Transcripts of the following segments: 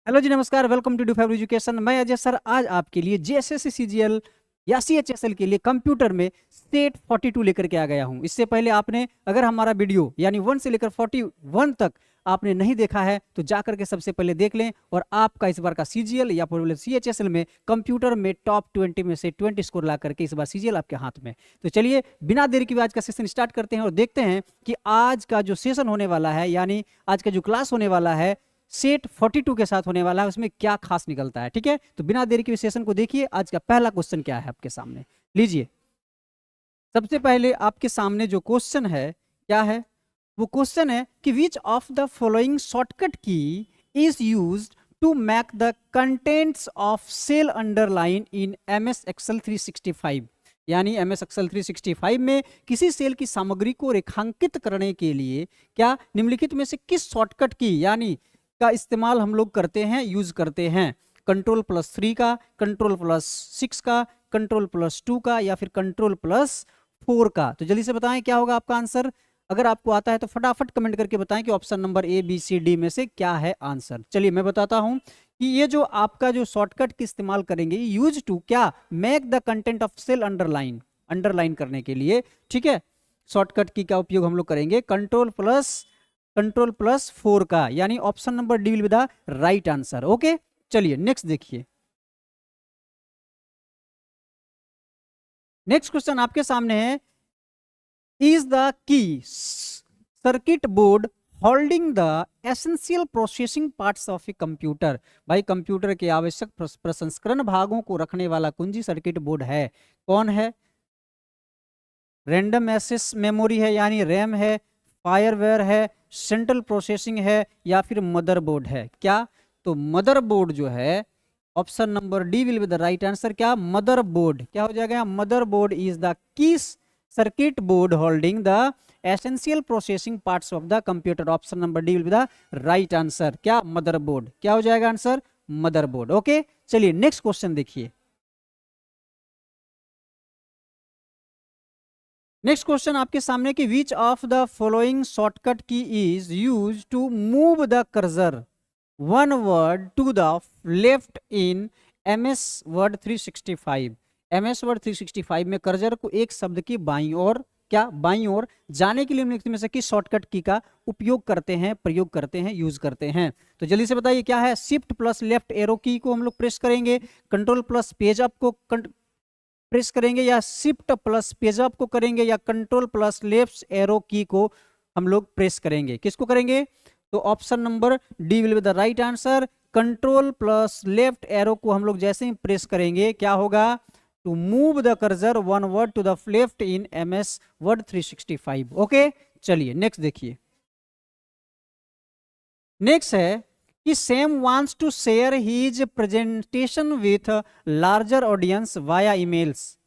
Hello ji, नमस्कार। Welcome to do five education. मैं Ajay sir आज आपके लिए जेएसएससी सीजीएल या सीएचएसएल के लिए कंप्यूटर में सेट 42 लेकर के आ गया हूं। इससे पहले आपने अगर हमारा वीडियो यानी 1 से लेकर 41 तक आपने नहीं देखा है तो जाकर के सबसे पहले देख लें और आपका इस बार का सीजीएल या सीएचएसएल में कंप्यूटर में टॉप 20 में से 20 स्कोर ला करके इस बार सीजीएल आपके हाथ में। तो चलिए बिना देरी के आज का सेशन स्टार्ट करते हैं और देखते हैं कि आज का जो सेशन होने वाला है यानी आज का जो क्लास होने वाला है सेट 42 के साथ होने वाला है, उसमें क्या खास निकलता है। ठीक है, तो बिना देरी के सेशन को देखिए। आज का पहला क्वेश्चन क्या है आपके सामने, लीजिए। सबसे पहले आपके सामने जो क्वेश्चन है क्या है, वो क्वेश्चन है कि which of the following shortcut key is used to make the contents of cell underline in MS Excel 365। यानी MS Excel 365 में किसी सेल की सामग्री को रेखांकित करने के लिए क्या निम्नलिखित में से किस शॉर्टकट की यानी का इस्तेमाल हम लोग करते हैं, यूज करते हैं। Ctrl+3 का, Ctrl+6 का, Ctrl+2 का या फिर Ctrl+4 का। तो जल्दी से बताएं क्या होगा आपका आंसर। अगर आपको आता है तो फटाफट कमेंट करके बताएं कि option number A, B, C, D में से क्या है आंसर। चलिए मैं बताता हूं कि ये जो आपका जो शॉर्टकट की इस्तेमाल करेंगे यूज टू क्या make the content of cell underline करने के लिए। ठीक है, शॉर्टकट की का उपयोग हम लोग करेंगे Ctrl+4 का, यानी option number D will be the right answer. Okay, चलिए नेक्स्ट देखिए। नेक्स्ट क्वेश्चन आपके सामने है, is the key circuit board holding the essential processing parts of a computer. भाई कंप्यूटर के आवश्यक प्रसंस्करण भागों को रखने वाला कुंजी सर्किट बोर्ड है। कौन है? रैंडम एक्सेस मेमोरी है यानी रैम है, फायरवेयर है, सेंट्रल प्रोसेसिंग है या फिर मदरबोर्ड है। क्या? तो मदरबोर्ड जो है option number D will be the right answer. क्या? मदरबोर्ड। क्या हो जाएगा? Motherboard is the key circuit board holding the essential processing parts of the computer. Option number D will be the right answer. क्या? Motherboard. क्या हो जाएगा answer? Motherboard. Okay, चलिए next question देखिए। नेक्स्ट क्वेश्चन आपके सामने कि which of the following shortcut key is use to move the cursor one word to the left in MS word 365। MS word 365 में कर्सर को एक शब्द की बाईं ओर क्या बाईं ओर जाने के लिए निम्नलिखित में से किस शॉर्टकट की का उपयोग करते हैं, प्रयोग करते हैं, यूज करते हैं। तो जल्दी से बताइए क्या है। शिफ्ट प्लस लेफ्ट एरो की को हम लोग प्रेस करेंगे, कंट्रोल प्लस पेज अप को प्रेस करेंगे या शिफ्ट प्लस पेज अप को करेंगे या कंट्रोल प्लस लेफ्ट एरो की को हम लोग प्रेस करेंगे। किसको करेंगे? तो option number D will be the right answer. Control plus left arrow को हम लोग जैसे ही प्रेस करेंगे क्या होगा? To move the cursor one word to the left in MS word 365। Okay, चलिए नेक्स्ट देखिए। नेक्स्ट है कि Sam wants to share his presentation with larger audience via emails.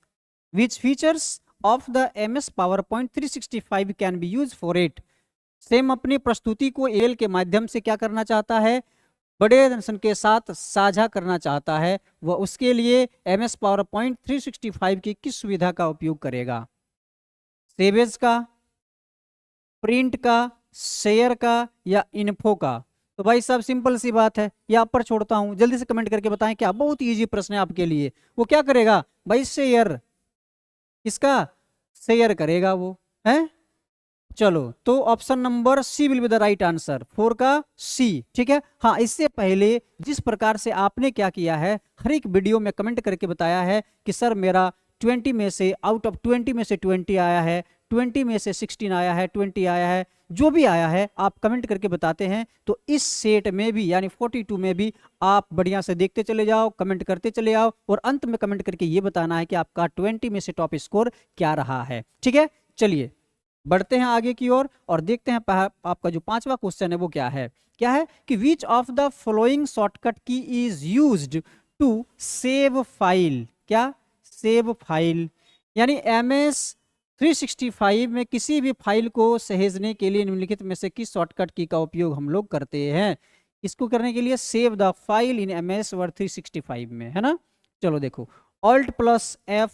Which features of the MS PowerPoint 365 can be use for it. Sam अपनी प्रस्तुति को email के माध्यम से क्या करना चाहता है? बड़े दर्शन के साथ साझा करना चाहता है। वह उसके लिए MS PowerPoint 365 की किस सुविधा का उपयोग करेगा? सेवेज का, प्रिंट का, शेयर का या इन्फो का? तो भाई साहब सिंपल सी बात है, ये आप पर छोड़ता हूं, जल्दी से कमेंट करके बताएं। क्या? बहुत इजी प्रश्न है आपके लिए। वो क्या करेगा भाई? शेयर। इसका शेयर करेगा वो है। चलो तो option number C will be the right answer, 4 का सी। ठीक है, हाँ इससे पहले जिस प्रकार से आपने क्या किया है, हर एक वीडियो में कमेंट करके बताया है कि सर मेरा 20 में से आउट ऑफ 20 में से 20 आया है, 20 में से 16 आया है, 20 आया है, जो भी आया है आप कमेंट करके बताते हैं। तो इस सेट में भी यानी 42 में भी आप बढ़िया से देखते चले जाओ, कमेंट करते चले आओ और अंत में कमेंट करके ये बताना है कि आपका 20 में से टॉप स्कोर क्या रहा है। ठीक है, चलिए बढ़ते हैं आगे की ओर और देखते हैं आपका जो पांचवा क्वेश्चन है वो क्या है। क्या है कि which of the following shortcut key is used to save file. क्या? Save file. यानी MS 365 में किसी भी फाइल को सहेजने के लिए निम्नलिखित में से किस शॉर्टकट की का उपयोग हम लोग करते हैं? इसको करने के लिए save the file in MS word 365 में, है ना। चलो देखो, Alt+F,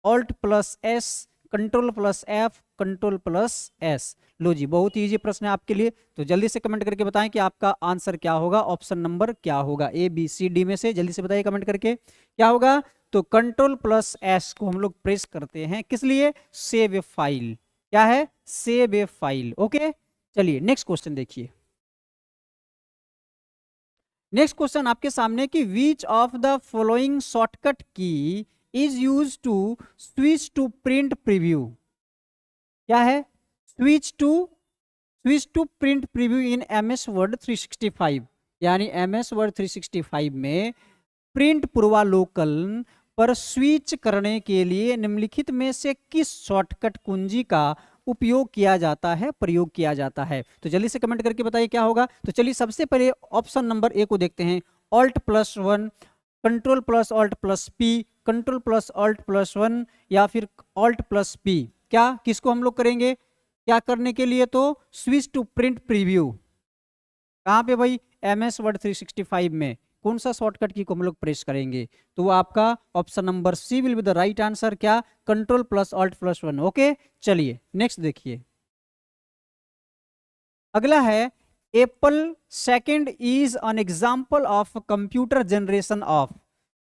Alt+S, control plus F, control plus S. लो जी, बहुत इजी प्रश्न है आपके लिए, तो जल्दी से कमेंट करके बताएं कि आपका आंसर क्या होगा, ऑप्शन नंबर क्या होगा, ए बी सी डी में से जल्दी से बताइए कमेंट करके क्या होगा। तो कंट्रोल प्लस एस को हम लोग प्रेस करते हैं, किस लिए, सेव ए फाइल, क्या है, सेव ए फाइल। ओके, चलिए नेक्स्ट क्वेश्चन देखिए। नेक्स्ट क्वेश्चन आपके सामने कि which of the following shortcut key is use to switch to print preview, क्या है, switch to print preview in MS word 365, यानी MS वर्ड 365 में प्रिंट पूर्वालोकन पर स्विच करने के लिए निम्नलिखित में से किस शॉर्टकट कुंजी का उपयोग किया जाता है, प्रयोग किया जाता है। तो जल्दी से कमेंट करके बताइए क्या होगा। तो चलिए सबसे पहले ऑप्शन नंबर ए को देखते हैं, Alt+1, control plus alt plus P, control plus alt plus 1 या फिर ऑल्ट प्लस पी। क्या, किसको हम लोग करेंगे, क्या करने के लिए, तो स्विच टू प्रिंट प्रीव्यू। कहाँ पे भाई, MS वर्ड 365 में कौन सा शॉर्टकट की को हम लोग प्रेस करेंगे, तो वो आपका option number C will be the right answer, क्या, control plus alt plus 1। Okay, चलिए नेक्स्ट देखिए। अगला है Apple second is an example of computer generation of,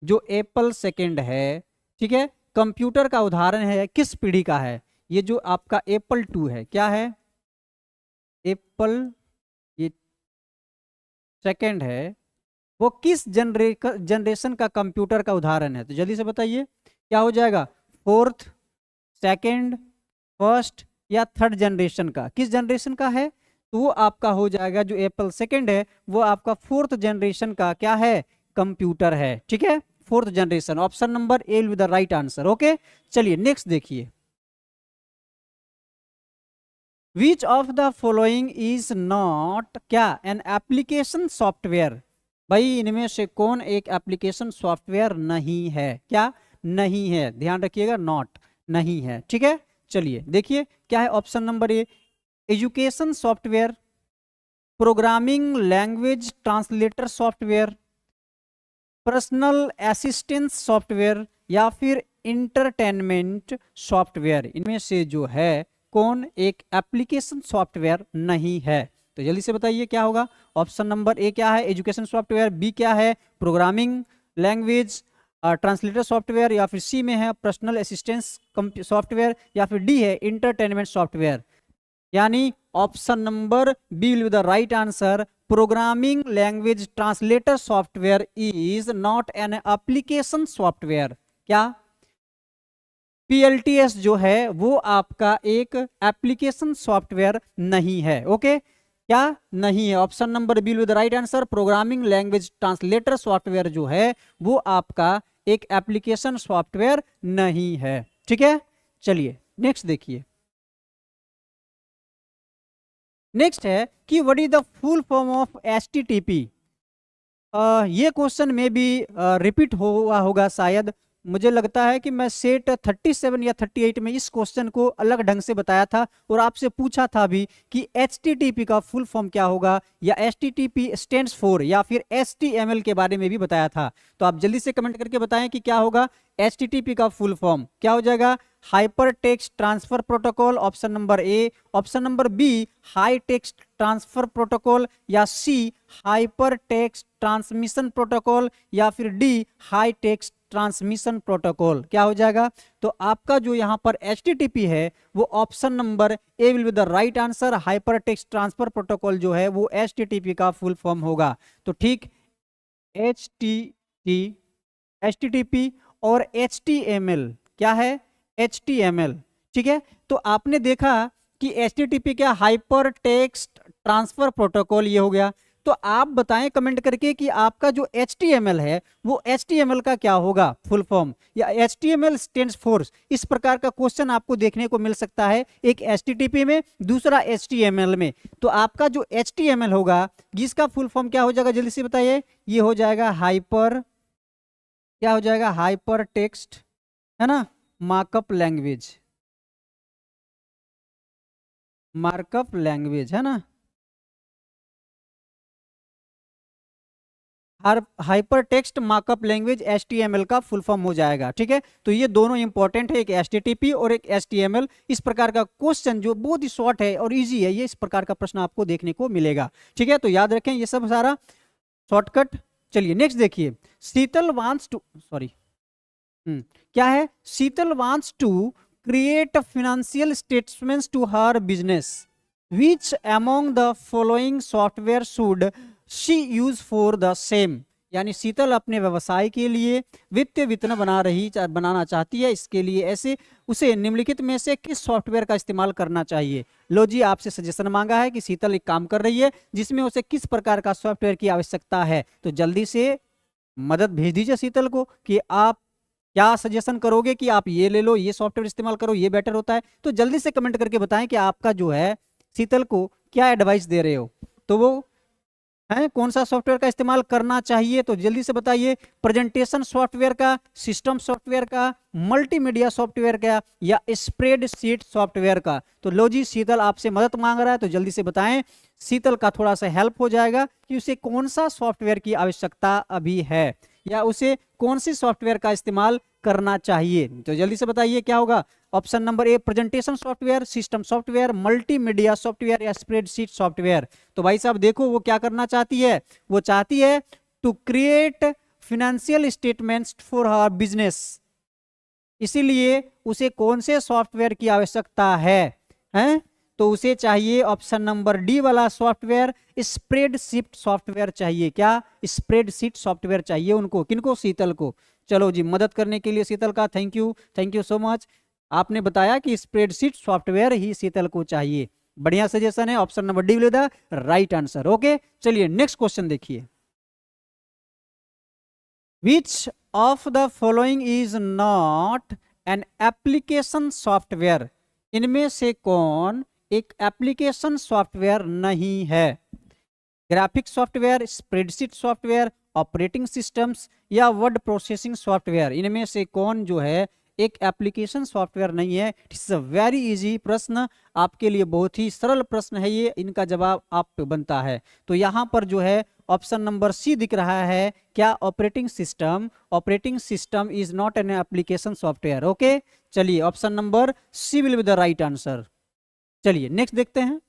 जो एप्पल सेकेंड है, ठीक है, कंप्यूटर का उदाहरण है, किस पीढ़ी का है, ये जो आपका एप्पल 2 है, क्या है, एप्पल ये सेकेंड है, वो किस जनरेशन का कंप्यूटर का उदाहरण है। तो जल्दी से बताइए क्या हो जाएगा, फोर्थ, सेकंड, फर्स्ट या थर्ड जनरेशन का, किस जनरेशन का है, तो वो आपका हो जाएगा, जो एप्पल सेकंड है वो आपका फोर्थ जनरेशन का क्या है, कंप्यूटर है, ठीक है, fourth generation, option number A will the right answer. Okay, चलिए नेक्स्ट देखिए। विच of the following is not, क्या, एन एप्लीकेशन सॉफ्टवेयर, भाई इनमें से कौन एक एप्लीकेशन सॉफ्टवेयर नहीं है, क्या, नहीं है, ध्यान रखिएगा, नॉट, नहीं है, ठीक है। चलिए देखिए क्या है, ऑप्शन नंबर ए education software, programming language translator software, personal assistance software या फिर इंटरटेनमेंट सॉफ्टवेयर। इनमें से जो है कौन एक एप्लीकेशन सॉफ्टवेयर नहीं है, तो जल्दी से बताइए क्या होगा। ऑप्शन नंबर ए क्या है, एजुकेशन सॉफ्टवेयर, बी क्या है, प्रोग्रामिंग लैंग्वेज ट्रांसलेटर सॉफ्टवेयर, या फिर सी में है पर्सनल असिस्टेंस सॉफ्टवेयर, या फिर डी है इंटरटेनमेंट सॉफ्टवेयर। यानी option number B will be the right answer, programming language translator software is not an application software. क्या, PLTS जो है वो आपका एक एप्लीकेशन सॉफ्टवेयर नहीं है। ओके, क्या नहीं है, option number be with right answer, programming language translator software जो है वो आपका एक एप्लीकेशन सॉफ्टवेयर नहीं है, ठीक है। चलिए नेक्स्ट देखिए। नेक्स्ट है कि what is the full form of HTTP। ये क्वेश्चन में भी रिपीट हुआ होगा शायद, मुझे लगता है कि मैं सेट 37 या 38 में इस क्वेश्चन को अलग ढंग से बताया था और आपसे पूछा था भी कि HTTP का फुल फॉर्म क्या होगा, या HTTP स्टैंड्स फॉर, या फिर HTML के बारे में भी बताया था। तो आप जल्दी से कमेंट करके बताएं कि क्या होगा, HTTP का फुल फॉर्म क्या हो जाएगा, hyper text transfer protocol, option number A, option number B high text transfer protocol, या C hyper text transmission protocol, या फिर D high text transmission protocol. क्या हो जाएगा, तो आपका जो यहाँ पर HTTP है वो option number A will be the right answer, hyper text transfer protocol जो है वो HTTP का फुल फॉर्म होगा। तो ठीक, HTTP और HTML क्या है, HTML, ठीक है। तो आपने देखा कि HTTP क्या, हाइपर टेक्स्ट ट्रांसफर प्रोटोकॉल, ये हो गया। तो आप बताएं कमेंट करके कि आपका जो HTML है वो HTML का क्या होगा फुल फॉर्म, या HTML स्टैंड्स फॉर। इस प्रकार का क्वेश्चन आपको देखने को मिल सकता है, एक HTTP में, दूसरा HTML में। तो आपका जो HTML होगा जिसका फुल फॉर्म क्या हो जाएगा, जल्दी से बताइए, ये हो जाएगा हाइपर, क्या हो जाएगा, हाइपर टेक्स्ट, है ना, मार्कअप लैंग्वेज, मार्कअप लैंग्वेज है ना, hyper text markup language HTML का फुल फॉर्म हो जाएगा। ठीक है, तो ये दोनों इंपॉर्टेंट है, एक HTTP और एक HTML। इस प्रकार का क्वेश्चन जो बहुत ही शॉर्ट है और इजी है, ये इस प्रकार का प्रश्न आपको देखने को मिलेगा। ठीक है, तो याद रखें ये सब सारा शॉर्टकट। चलिए नेक्स्ट देखिए, शीतल वांट्स टू क्या है, Sheetal wants to create financial statements to her business, which among the following software should she use for the same. यानी शीतल अपने व्यवसाय के लिए वित्तीय विवरण बनाना चाहती है, इसके लिए ऐसे उसे निम्नलिखित में से किस सॉफ्टवेयर का इस्तेमाल करना चाहिए। लो जी, आपसे सजेशन मांगा है कि शीतल एक काम कर रही है जिसमें उसे किस प्रकार का सॉफ्टवेयर की आवश्यकता है, तो जल्दी से मदद भेज दीजिए शीतल को कि आप क्या सजेशन करोगे कि आप ये ले लो, ये सॉफ्टवेयर इस्तेमाल करो, ये बेटर होता है। तो जल्दी से कमेंट करके बताएं कि आपका जो है शीतल को क्या एडवाइस दे रहे हो, तो वो है कौन सा सॉफ्टवेयर का इस्तेमाल करना चाहिए, तो जल्दी से बताइए। प्रेजेंटेशन सॉफ्टवेयर का, सिस्टम सॉफ्टवेयर का, मल्टीमीडिया सॉफ्टवेयर का, या स्प्रेडशीट सॉफ्टवेयर का। तो लो जी, शीतल आपसे मदद मांग रहा है, तो जल्दी से बताएं, शीतल का थोड़ा सा हेल्प हो जाएगा कि उसे कौन सा सॉफ्टवेयर की आवश्यकता अभी है या उसे कौन सी सॉफ्टवेयर का इस्तेमाल करना चाहिए। तो जल्दी से बताइए क्या होगा। ऑप्शन नंबर ए presentation software, system software, multimedia software या स्प्रेडशीट सॉफ्टवेयर। तो भाई साहब देखो वो क्या करना चाहती है, वो चाहती है to create financial statements for her business, इसीलिए उसे कौन से सॉफ्टवेयर की आवश्यकता है? तो उसे चाहिए ऑप्शन नंबर डी वाला सॉफ्टवेयर, स्प्रेडशीट सॉफ्टवेयर चाहिए। क्या? स्प्रेडशीट सॉफ्टवेयर चाहिए उनको, किनको? शीतल को। चलो जी, मदद करने के लिए शीतल का थैंक यू सो मच। आपने बताया कि स्प्रेडशीट सॉफ्टवेयर ही शीतल को चाहिए, बढ़िया सजेशन है। Option number D will the right answer. Okay, चलिए नेक्स्ट क्वेश्चन देखिए। विच of the following is not an application software, इनमें से कौन एक एप्लीकेशन सॉफ्टवेयर नहीं है? Graphic software, spreadsheet software, operating systems या वर्ड प्रोसेसिंग सॉफ्टवेयर, इनमें से कौन जो है एक एप्लीकेशन सॉफ्टवेयर नहीं है? इट्स अ वेरी इजी प्रश्न, आपके लिए बहुत ही सरल प्रश्न है ये, इनका जवाब आप पे बनता है। तो यहाँ पर जो है ऑप्शन नंबर सी दिख रहा है, क्या? Operating system is not an application software. Okay, चलिए option number C will be the right answer. चलिए नेक्स्ट देखते हैं।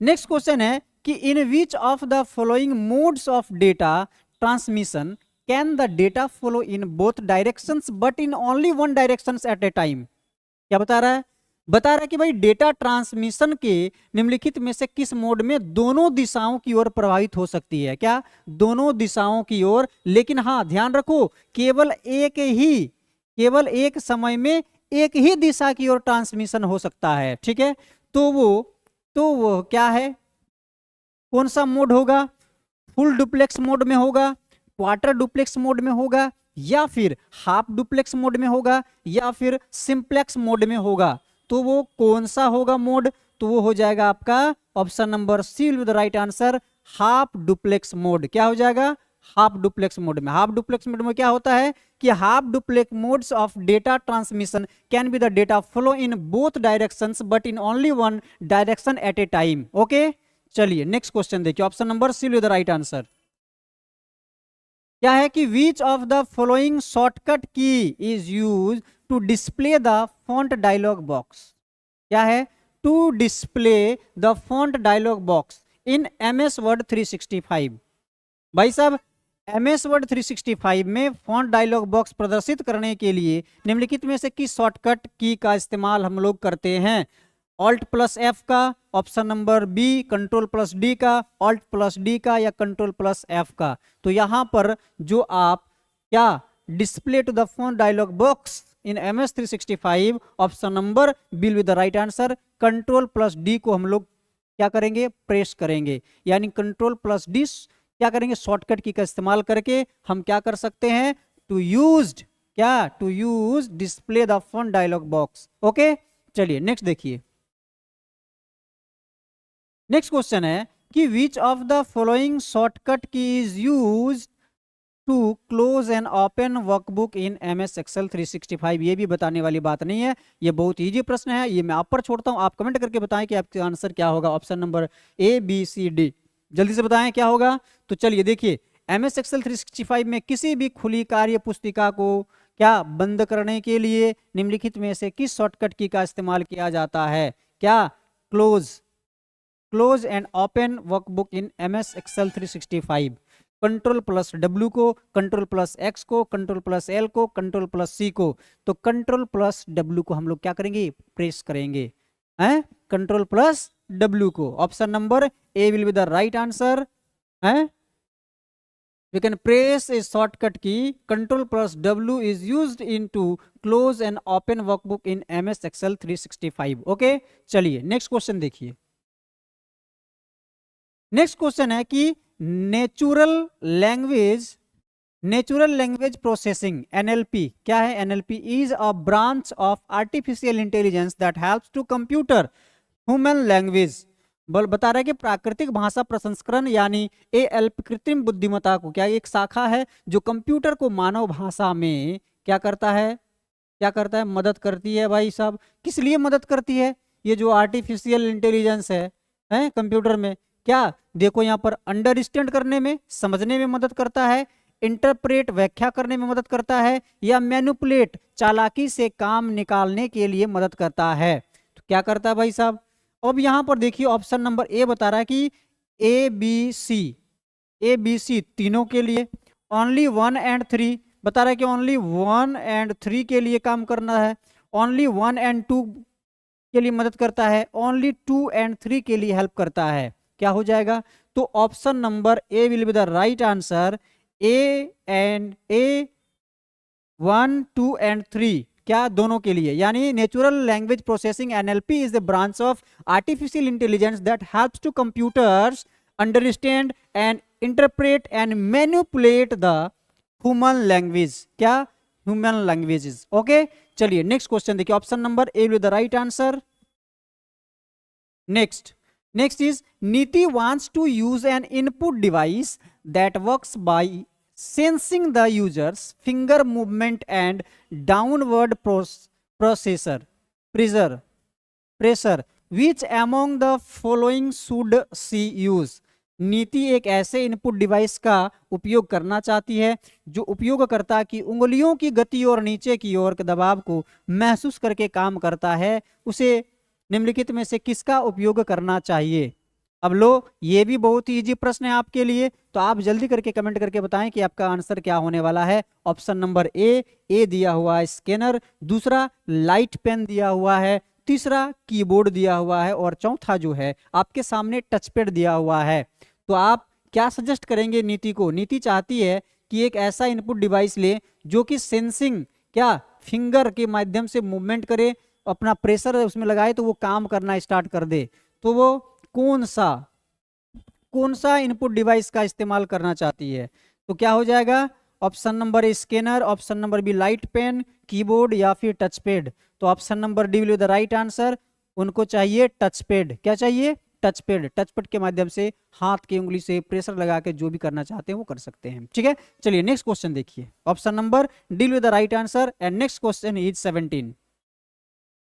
नेक्स्ट क्वेश्चन है कि in which of the following modes of data transmission can the data flow in both directions but in only one direction at a time. क्या बता रहा है? बता रहा है कि भाई डेटा ट्रांसमिशन के निम्नलिखित में से किस मोड में दोनों दिशाओं की ओर प्रभावित हो सकती है। क्या? दोनों दिशाओं की ओर, लेकिन हाँ ध्यान रखो केवल एक समय में एक ही दिशा की ओर ट्रांसमिशन हो सकता है। ठीक है, तो वो क्या है, कौन सा मोड होगा? फुल डुप्लेक्स मोड में होगा, क्वार्टर डुप्लेक्स मोड में होगा, या फिर हाफ डुप्लेक्स मोड में होगा, या फिर सिंप्लेक्स मोड में होगा? तो वो कौन सा होगा मोड? तो वो हो जाएगा आपका option number C will be the right answer, half duplex mode. क्या हो जाएगा? हाफ डुप्लेक्स मोड में। हाफ डुप्लेक्स मोड में क्या होता है कि half duplex modes of data transmission can be the data flow in both directions but in only one direction at a time. Okay, चलिए नेक्स्ट क्वेश्चन देखिए, option number C will be the right answer. क्या है कि which of the following shortcut key is use to display the font dialog box? क्या है? To display the font dialog box in MS word 365। भाई साहब MS word 365 में font dialog box प्रदर्शित करने के लिए निम्नलिखित में से किस शॉर्टकट की का इस्तेमाल हम लोग करते हैं? Alt+F का, ऑप्शन नंबर बी Ctrl+D का, Alt+D का, या Ctrl+F का? तो यहां पर जो आप क्या display to the font dialog box in MS 365, option number B will be the right answer. Ctrl+D को हम लोग क्या करेंगे? प्रेस करेंगे, यानी Ctrl+D क्या करेंगे? शॉर्टकट की का इस्तेमाल करके हम क्या कर सकते हैं? To use display the font dialog box. Okay, चलिए नेक्स्ट देखिए। नेक्स्ट क्वेश्चन है कि which of the following shortcut key is use to close and open workbook in MS Excel 365। ये भी बताने वाली बात नहीं है, ये बहुत इजी प्रश्न है, ये मैं आप पर छोड़ता हूं, आप कमेंट करके बताएं कि आपका आंसर क्या होगा। Option number A B C D, जल्दी से बताएं क्या होगा। तो चलिए देखिए, MS Excel 365 में किसी भी खुली कार्य पुस्तिका को क्या बंद करने के लिए निम्नलिखित में से किस शॉर्टकट की का इस्तेमाल किया जाता है? क्या? Close and open workbook in MS Excel 365। Ctrl+W को, Ctrl+X को, Ctrl+L को, Ctrl+C को। तो Ctrl+W को हम लोग क्या करेंगे? प्रेस करेंगे, हैं? Ctrl+W को। Option number A will be the right answer, हैं? We can press a shortcut key. Ctrl+W is used into close and open workbook in MS Excel 365. Okay, चलिए नेक्स्ट क्वेश्चन देखिए। नेक्स्ट क्वेश्चन है कि natural language processing NLP क्या है? NLP is a branch of artificial intelligence that helps to computer human language. बता रहा है कि प्राकृतिक भाषा प्रसंस्करण यानी ALP कृत्रिम बुद्धिमत्ता को क्या एक शाखा है जो कंप्यूटर को मानव भाषा में क्या करता है? मदद करती है। भाई साहब, किस लिए मदद करती है? ये जो आर्टिफिशियल इंटेलिजेंस है कंप्यूटर में, क्या देखो यहाँ पर अंडरस्टैंड करने में, समझने में मदद करता है, इंटरप्रेट व्याख्या करने में मदद करता है, या मैनिपुलेट चालाकी से काम निकालने के लिए मदद करता है। तो क्या करता है भाई साहब? अब यहां पर देखिए ऑप्शन नंबर ए बता रहा है कि ए बी सी तीनों के लिए, ओनली 1 एंड 3 बता रहा है कि ओनली 1 एंड 3 के लिए काम करना है, ओनली 1 एंड 2 के लिए मदद करता है, ओनली 2 एंड 3 के लिए हेल्प करता है। क्या हो जाएगा? तो option number A will be the right answer, A 1 2 and 3 क्या दोनों के लिए, यानी natural language processing NLP is the branch of artificial intelligence that helps to computers understand and interpret and manipulate the human language. क्या? Human languages. Okay, चलिए next question देखिए, option number A will the right answer. Next is Niti wants to use an input device that works by sensing the user's finger movement and downward pressure which among the following should she use। नीति एक ऐसे input device का उपयोग करना चाहती है जो उपयोगकर्ता की उंगलियों की गति और नीचे की ओर के दबाव को महसूस करके काम करता है, उसे निम्नलिखित में से किसका उपयोग करना चाहिए? अब लो, ये भी बहुत ही इजी प्रश्न है आपके लिए, तो आप जल्दी करके कमेंट करके बताएं कि आपका आंसर क्या होने वाला है। ऑप्शन नंबर ए दिया हुआ है स्कैनर, दूसरा लाइट पेन दिया हुआ है, तीसरा कीबोर्ड दिया हुआ है, और चौथा जो है आपके सामने टच पैड दिया हुआ है। तो आप क्या सजेस्ट करेंगे नीति को? नीति चाहती है कि एक ऐसा इनपुट डिवाइस ले जो कि सेंसिंग क्या फिंगर के माध्यम से मूवमेंट करे, अपना प्रेशर उसमें लगाए तो वो काम करना स्टार्ट कर दे। तो वो कौन सा इनपुट डिवाइस का इस्तेमाल करना चाहती है? तो क्या हो जाएगा? Option number A scanner, option number B light pen, keyboard, या फिर टच पैड। तो option number D will be the right answer. उनको चाहिए टच पैड। क्या चाहिए? टच पैड के माध्यम से हाथ की उंगली से प्रेशर लगा के जो भी करना चाहते हैं वो कर सकते हैं। ठीक है, चलिए नेक्स्ट क्वेश्चन देखिए, option number D will be the right answer and next question is 17।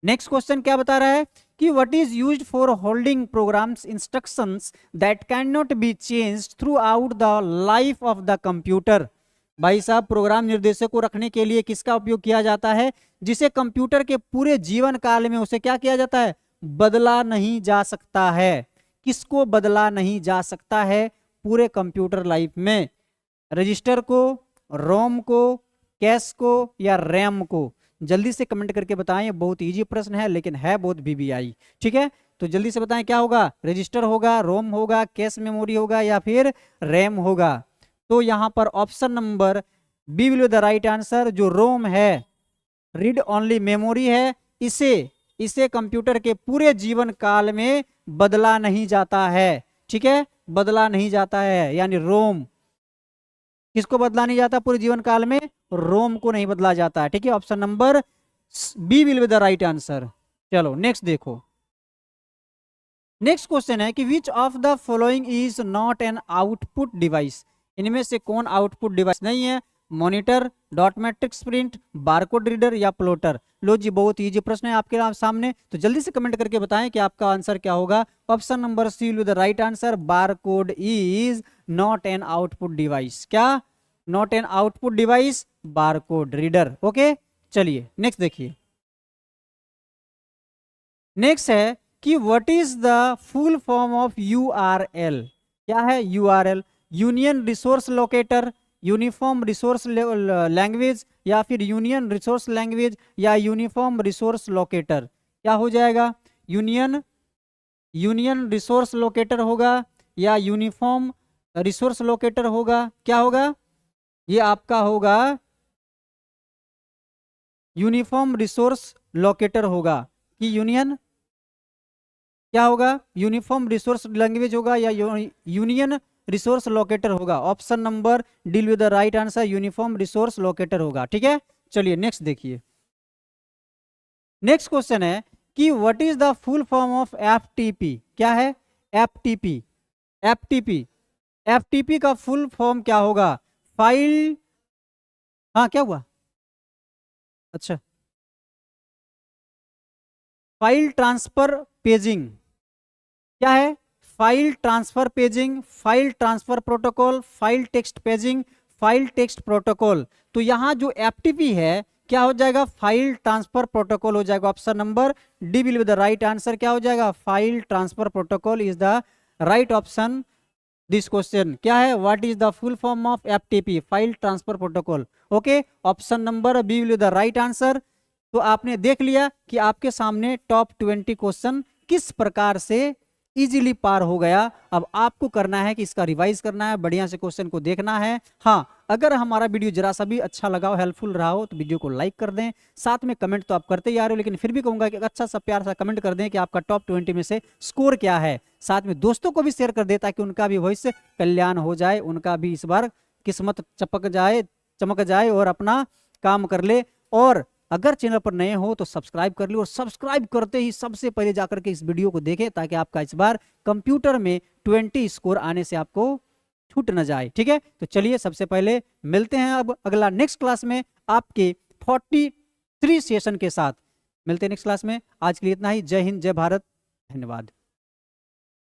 Next question क्या बता रहा है कि what is used for holding programs instructions that can not be changed throughout the life of the computer. भाई साहब, programme निर्देशों को रखने के लिए किसका उपयोग किया जाता है जिसे कंप्यूटर के पूरे जीवन काल में उसे क्या किया जाता है? बदला नहीं जा सकता है। किसको बदला नहीं जा सकता है पूरे कंप्यूटर लाइफ में? रजिस्टर को, रोम को, कैश को, या रैम को? जल्दी से कमेंट करके बताएं। ये बहुत इजी प्रश्न है लेकिन है बहुत VBI। ठीक है, तो जल्दी से बताएं क्या होगा? रजिस्टर होगा, रोम होगा, कैश मेमोरी होगा, या फिर रैम होगा? तो यहां पर option number B will be the right answer. जो रोम है, रीड ओनली मेमोरी है, इसे कंप्यूटर के पूरे जीवन काल में बदला नहीं जाता है। ठीक है, बदला नहीं जाता है, यानी रोम किसको बदला नहीं जाता पूरे जीवन काल में? रोम को नहीं बदला जाता है। ठीक है, option number B will be the right answer. चलो नेक्स्ट देखो, नेक्स्ट क्वेश्चन है कि which of the following is not an output device. इनमें से कौन आउटपुट डिवाइस नहीं है? Monitor, dot matrix print, barcode reader या प्लॉटर। लो जी, बहुत इजी प्रश्न है आपके सामने, तो जल्दी से कमेंट करके बताएं कि आपका आंसर क्या होगा। Option number C will be the right answer, barcode is not an output device. क्या? Not an output device, barcode reader. Okay, चलिए नेक्स्ट देखिए। नेक्स्ट है कि what is the full form of URL. क्या है URL? Union resource locator, uniform resource language, या फिर union resource language या यूनिफॉर्म रिसोर्स लोकेटर। क्या हो जाएगा? यूनियन रिसोर्स लोकेटर होगा या यूनिफॉर्म रिसोर्स लोकेटर होगा? क्या होगा? ये आपका होगा यूनिफॉर्म रिसोर्स लोकेटर होगा कि यूनियन, क्या होगा? यूनिफॉर्म रिसोर्स लैंग्वेज होगा या यूनियन रिसोर्स लोकेटर होगा। Option number D with the right answer, uniform resource locator होगा। ठीक है, चलिए नेक्स्ट देखिए। नेक्स्ट क्वेश्चन है कि what is the full form of FTP. क्या है? एफटीपी। एफटीपी एफटीपी का फुल फॉर्म क्या होगा? फाइल, हाँ क्या हुआ? अच्छा, फाइल ट्रांसफर पेजिंग। क्या है? File transfer paging, file transfer protocol, file text paging, file text protocol. तो यहाँ जो एफटीपी है क्या हो जाएगा? फाइल ट्रांसफर प्रोटोकॉल हो जाएगा। Option number D will be the right answer. क्या हो जाएगा? File transfer protocol is the right option this question. क्या है? What is the full form of FTP? File transfer protocol. Okay, option number B will be the right answer. तो आपने देख लिया कि आपके सामने टॉप 20 क्वेश्चन किस प्रकार से इजीली पार हो गया। अब आपको करना है कि इसका रिवाइज करना है, बढ़िया से क्वेश्चन को देखना है। हाँ, अगर हमारा वीडियो जरा सा भी अच्छा लगा हो, हेल्पफुल रहा हो, तो वीडियो को लाइक कर दें। साथ में कमेंट तो आप करते ही आ रहे हो, लेकिन फिर भी कहूंगा कि अच्छा सा प्यार सा कमेंट कर दें कि आपका टॉप 20 में से स्कोर क्या है। साथ में दोस्तों को भी शेयर कर दें ताकि उनका भी भविष्य कल्याण हो जाए, उनका भी इस बार किस्मत चमक जाए और अपना काम कर ले। और अगर चैनल पर नए हो तो सब्सक्राइब कर लो, और सब्सक्राइब करते ही सबसे पहले जाकर के इस वीडियो को देखें ताकि आपका इस बार कंप्यूटर में 20 स्कोर आने से आपको छूट न जाए। ठीक है, तो चलिए सबसे पहले मिलते हैं अब अगला नेक्स्ट क्लास में आपके 43 सेशन के साथ। मिलते हैं नेक्स्ट क्लास में। आज के लिए इतना ही। जय हिंद, जय भारत, धन्यवाद।